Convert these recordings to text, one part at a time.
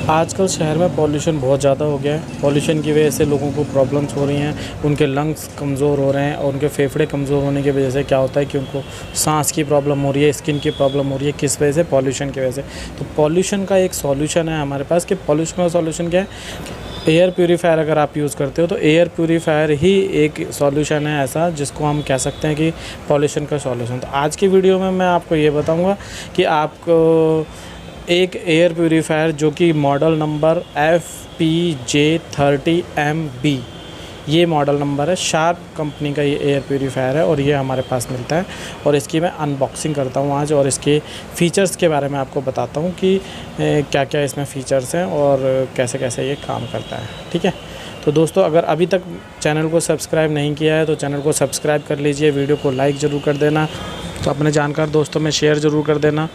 आजकल शहर में पॉल्यूशन बहुत ज़्यादा हो गया है। पॉल्यूशन की वजह से लोगों को प्रॉब्लम्स हो रही हैं, उनके लंग्स कमज़ोर हो रहे हैं और उनके फेफड़े कमज़ोर होने की वजह से क्या होता है कि उनको सांस की प्रॉब्लम हो रही है, स्किन की प्रॉब्लम हो रही है। किस वजह से? पॉल्यूशन की वजह से। तो पॉल्यूशन का एक सॉल्यूशन है हमारे पास कि पॉल्यूशन का सॉल्यूशन क्या है? एयर प्यूरीफायर अगर आप यूज़ करते हो तो एयर प्यूरीफायर ही एक सॉल्यूशन है ऐसा जिसको हम कह सकते हैं कि पॉल्यूशन का सॉल्यूशन। तो आज की वीडियो में मैं आपको ये बताऊंगा कि आपको एक एयर प्यूरीफायर जो कि मॉडल नंबर FPJ30MB, ये मॉडल नंबर है। शार्प कंपनी का ये एयर प्यूरीफायर है और ये हमारे पास मिलता है और इसकी मैं अनबॉक्सिंग करता हूँ आज और इसके फ़ीचर्स के बारे में आपको बताता हूँ कि क्या क्या इसमें फ़ीचर्स हैं और कैसे कैसे ये काम करता है। ठीक है, तो दोस्तों अगर अभी तक चैनल को सब्सक्राइब नहीं किया है तो चैनल को सब्सक्राइब कर लीजिए, वीडियो को लाइक ज़रूर कर देना, तो अपने जानकार दोस्तों में शेयर ज़रूर कर देना,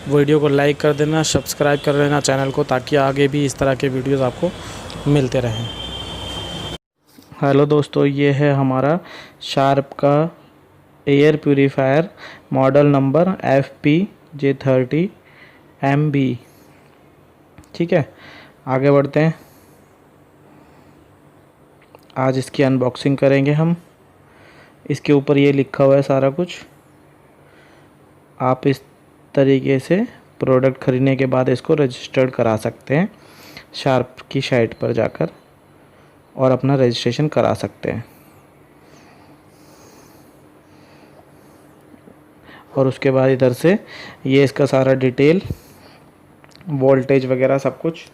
वीडियो को लाइक कर देना, सब्सक्राइब कर लेना चैनल को, ताकि आगे भी इस तरह के वीडियोस आपको मिलते रहें। हेलो दोस्तों, ये है हमारा शार्प का air purifier model number FPJ30MB। ठीक है, आगे बढ़ते हैं। आज इसकी अनबॉक्सिंग करेंगे हम। इसके ऊपर ये लिखा हुआ है सारा कुछ। आप इस तरीके से प्रोडक्ट ख़रीदने के बाद इसको रजिस्टर्ड करा सकते हैं शार्प की साइट पर जाकर और अपना रजिस्ट्रेशन करा सकते हैं। और उसके बाद इधर से ये इसका सारा डिटेल, वोल्टेज वगैरह सब कुछ।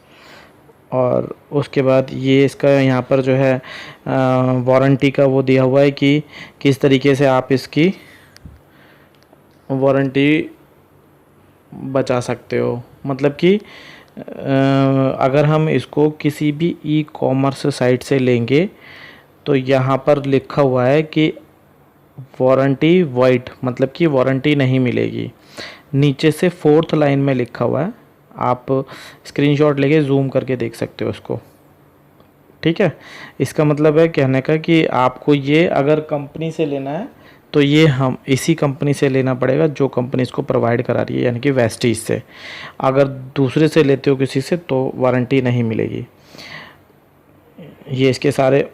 और उसके बाद ये इसका यहाँ पर जो है वारंटी का वो दिया हुआ है कि किस तरीके से आप इसकी वारंटी बचा सकते हो। मतलब कि अगर हम इसको किसी भी ई कॉमर्स साइट से लेंगे तो यहाँ पर लिखा हुआ है कि वारंटी वाइड, मतलब कि वारंटी नहीं मिलेगी। नीचे से 4th लाइन में लिखा हुआ है, आप स्क्रीनशॉट लेके जूम करके देख सकते हो उसको। ठीक है, इसका मतलब है कहने का कि आपको ये अगर कंपनी से लेना है तो ये हम इसी कंपनी से लेना पड़ेगा जो कंपनी इसको प्रोवाइड करा रही है, यानी कि वेस्टीज से। अगर दूसरे से लेते हो किसी से तो वारंटी नहीं मिलेगी। ये इसके सारे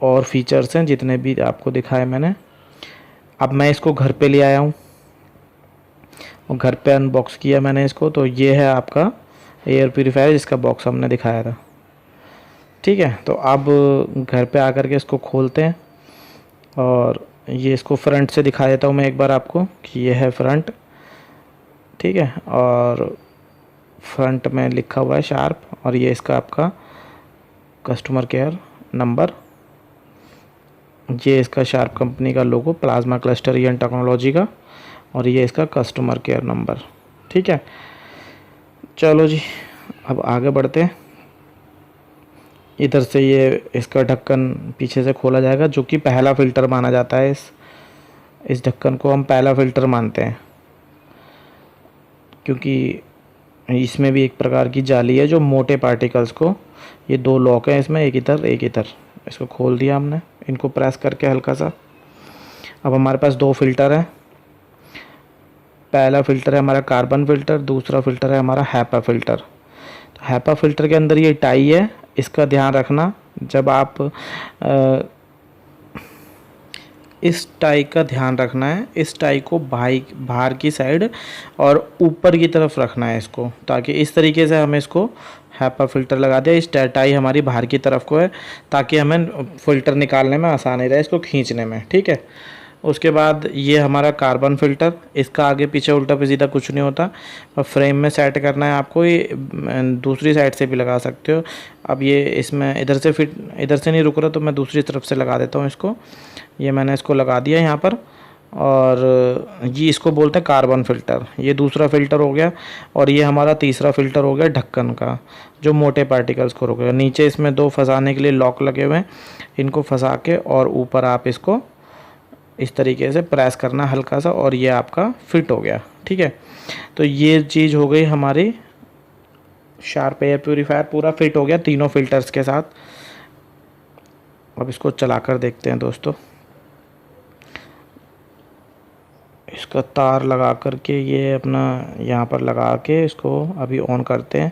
और फीचर्स हैं जितने भी आपको दिखाए मैंने। अब मैं इसको घर पे ले आया हूँ और घर पे अनबॉक्स किया मैंने इसको। तो ये है आपका एयर प्यूरीफायर जिसका बॉक्स हमने दिखाया था। ठीक है, तो अब घर पे आकर के इसको खोलते हैं और ये इसको फ्रंट से दिखा देता हूँ मैं एक बार आपको कि ये है फ्रंट। ठीक है, और फ्रंट में लिखा हुआ है शार्प और ये इसका आपका कस्टमर केयर नंबर। ये इसका शार्प कंपनी का लोगो, प्लाज्मा क्लस्टर ईएन टेक्नोलॉजी का, और ये इसका कस्टमर केयर नंबर। ठीक है, चलो जी अब आगे बढ़ते हैं। इधर से ये इसका ढक्कन पीछे से खोला जाएगा, जो कि पहला फ़िल्टर माना जाता है। इस ढक्कन को हम पहला फ़िल्टर मानते हैं क्योंकि इसमें भी एक प्रकार की जाली है जो मोटे पार्टिकल्स को, ये 2 लॉक हैं इसमें, एक इधर एक इधर। इसको खोल दिया हमने, इनको प्रेस करके हल्का सा। अब हमारे पास 2 फ़िल्टर हैं। पहला फ़िल्टर है हमारा कार्बन फ़िल्टर, दूसरा फ़िल्टर है हमारा हैपा फ़िल्टर। तो हैपा फ़िल्टर के अंदर ये टाई है, इसका ध्यान रखना। जब आप इस टाई का ध्यान रखना है, इस टाई को बाहर की साइड और ऊपर की तरफ रखना है इसको, ताकि इस तरीके से हमें इसको हैपा फ़िल्टर लगा दिया। इस टाई हमारी बाहर की तरफ को है ताकि हमें फ़िल्टर निकालने में आसानी रहे, इसको खींचने में। ठीक है, उसके बाद ये हमारा कार्बन फ़िल्टर, इसका आगे पीछे उल्टा सीधा कुछ नहीं होता। और फ्रेम में सेट करना है आपको, ये दूसरी साइड से भी लगा सकते हो। अब ये इसमें इधर से नहीं रुक रहा तो मैं दूसरी तरफ से लगा देता हूँ इसको। ये मैंने इसको लगा दिया यहाँ पर, और ये इसको बोलते हैं कार्बन फ़िल्टर। ये दूसरा फ़िल्टर हो गया और ये हमारा तीसरा फ़िल्टर हो गया ढक्कन का, जो मोटे पार्टिकल्स को रोकेगा। नीचे इसमें 2 फंसाने के लिए लॉक लगे हुए हैं, इनको फंसा के और ऊपर आप इसको इस तरीके से प्रेस करना हल्का सा और ये आपका फिट हो गया। ठीक है, तो ये चीज़ हो गई हमारी शार्प एयर प्यूरीफायर, पूरा फिट हो गया तीनों फ़िल्टर्स के साथ। अब इसको चलाकर देखते हैं दोस्तों। इसका तार लगा करके ये अपना यहाँ पर लगा के इसको अभी ऑन करते हैं।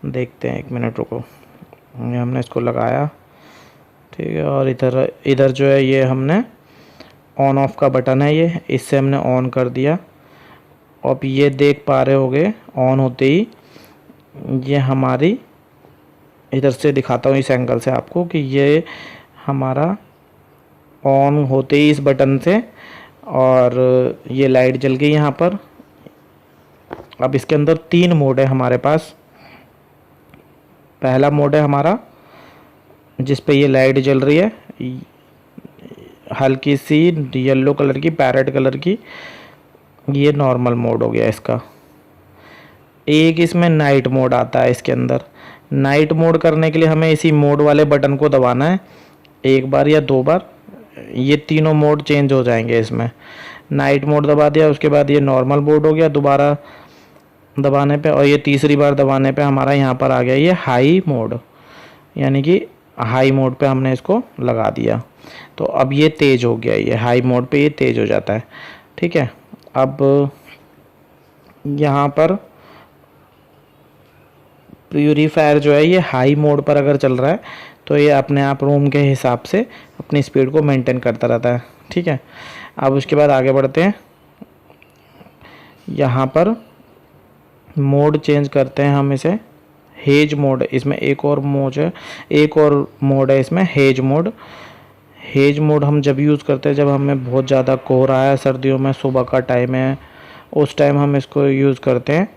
देखते हैं, 1 मिनट रुको। ये हमने इसको लगाया, ठीक है। और इधर इधर जो है ये हमने ऑन ऑफ का बटन है, ये इससे हमने ऑन कर दिया। अब ये देख पा रहे होगे ऑन होते ही ये हमारी, इधर से दिखाता हूँ इस एंगल से आपको कि ये हमारा ऑन होते ही इस बटन से, और ये लाइट जल गई यहाँ पर। अब इसके अंदर 3 मोड है हमारे पास। पहला मोड है हमारा जिस पे ये लाइट जल रही है, हल्की सी येलो कलर की, पैरेट कलर की, ये नॉर्मल मोड हो गया इसका। एक इसमें नाइट मोड आता है इसके अंदर। नाइट मोड करने के लिए हमें इसी मोड वाले बटन को दबाना है 1 बार या 2 बार, ये तीनों मोड चेंज हो जाएंगे इसमें। नाइट मोड दबा दिया, उसके बाद ये नॉर्मल मोड हो गया दोबारा दबाने पे, और ये तीसरी बार दबाने पे हमारा यहाँ पर आ गया ये हाई मोड, यानी कि हाई मोड पे हमने इसको लगा दिया। तो अब ये तेज़ हो गया, ये हाई मोड पे ये तेज़ हो जाता है, ठीक है। अब यहाँ पर प्यूरीफायर जो है ये हाई मोड पर अगर चल रहा है तो ये अपने आप रूम के हिसाब से अपनी स्पीड को मेंटेन करता रहता है, ठीक है। अब उसके बाद आगे बढ़ते हैं, यहाँ पर मोड चेंज करते हैं हम इसे हेज मोड। इसमें एक और मोड है इसमें, हेज मोड। हेज मोड हम जब यूज़ करते हैं जब हमें बहुत ज़्यादा कोहरा है, सर्दियों में सुबह का टाइम है, उस टाइम हम इसको यूज़ करते हैं,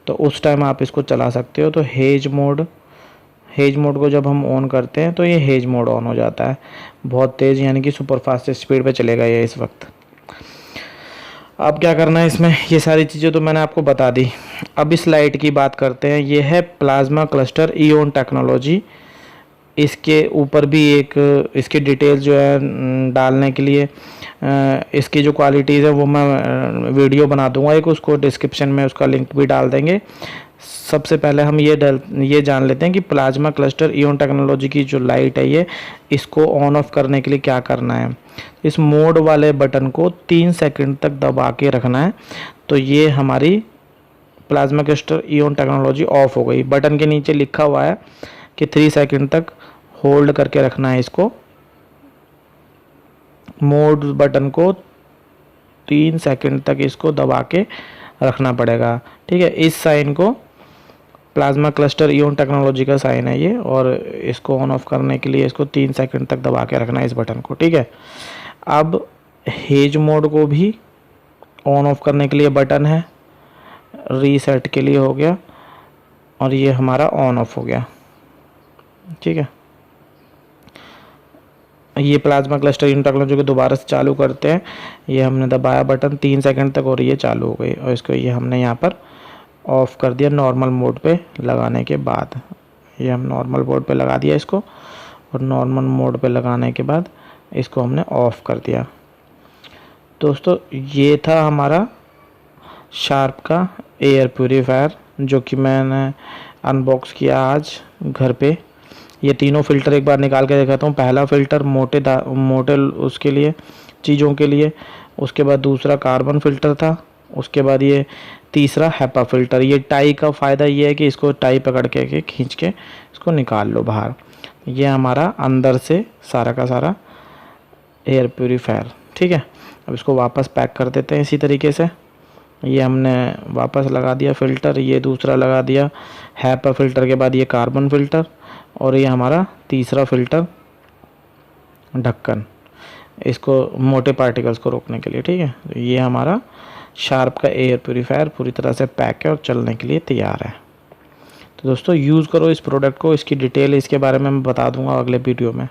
तो उस टाइम आप इसको चला सकते हो। तो हेज मोड को जब हम ऑन करते हैं तो ये हेज मोड ऑन हो जाता है, बहुत तेज़, यानी कि सुपर फास्ट स्पीड पे चलेगा ये इस वक्त। अब क्या करना है इसमें, ये सारी चीज़ें तो मैंने आपको बता दी। अब इस लाइट की बात करते हैं, ये है प्लाज्मा क्लस्टर इओन टेक्नोलॉजी। इसके ऊपर भी एक इसकी डिटेल्स जो है डालने के लिए इसकी जो क्वालिटीज़ है वो मैं वीडियो बना दूंगा एक, उसको डिस्क्रिप्शन में उसका लिंक भी डाल देंगे। सबसे पहले हम ये जान लेते हैं कि प्लाज्मा क्लस्टर इओन टेक्नोलॉजी की जो लाइट है ये, इसको ऑन ऑफ करने के लिए क्या करना है। इस मोड वाले बटन को 3 सेकंड तक दबा के रखना है, तो ये हमारी plasma cluster Eon technology of हो गई। बटन के नीचे लिखा हुआ है कि 3 सेकंड तक होल्ड करके रखना है इसको, मोड बटन को 3 सेकंड तक इसको दबा के रखना पड़ेगा, ठीक है। इस साइन को प्लाज्मा क्लस्टर इओन टेक्नोलॉजी का साइन है ये, और इसको ऑन ऑफ करने के लिए इसको 3 सेकंड तक दबा के रखना है इस बटन को, ठीक है। अब हेज मोड को भी ऑन ऑफ करने के लिए बटन है, रीसेट के लिए हो गया, और ये हमारा ऑन ऑफ हो गया, ठीक है। ये प्लाज्मा क्लस्टर इओन टेक्नोलॉजी को दोबारा से चालू करते हैं, ये हमने दबाया बटन 3 सेकंड तक और ये चालू हो गई, और इसको ये हमने यहाँ पर ऑफ़ कर दिया नॉर्मल मोड पे लगाने के बाद। ये हम नॉर्मल मोड पे लगा दिया इसको, और नॉर्मल मोड पे लगाने के बाद इसको हमने ऑफ़ कर दिया। दोस्तों ये था हमारा शार्प का एयर प्यूरीफायर, जो कि मैंने अनबॉक्स किया आज घर पे। ये तीनों फ़िल्टर एक बार निकाल के दिखाता हूँ। पहला फ़िल्टर मोटे उसके लिए, चीज़ों के लिए, उसके बाद दूसरा कार्बन फ़िल्टर था, उसके बाद ये तीसरा हैपा फ़िल्टर। ये टाई का फ़ायदा ये है कि इसको टाई पकड़ के खींच के इसको निकाल लो बाहर। ये हमारा अंदर से सारा का सारा एयर प्यूरीफायर, ठीक है। अब इसको वापस पैक कर देते हैं इसी तरीके से। ये हमने वापस लगा दिया फ़िल्टर, ये दूसरा लगा दिया हैपा फ़िल्टर के बाद ये कार्बन फ़िल्टर, और ये हमारा तीसरा फ़िल्टर ढक्कन, इसको मोटे पार्टिकल्स को रोकने के लिए, ठीक है। तो ये हमारा शार्प का एयर प्यूरीफायर पूरी तरह से पैक है और चलने के लिए तैयार है। तो दोस्तों यूज़ करो इस प्रोडक्ट को, इसकी डिटेल इसके बारे में मैं बता दूंगा अगले वीडियो में।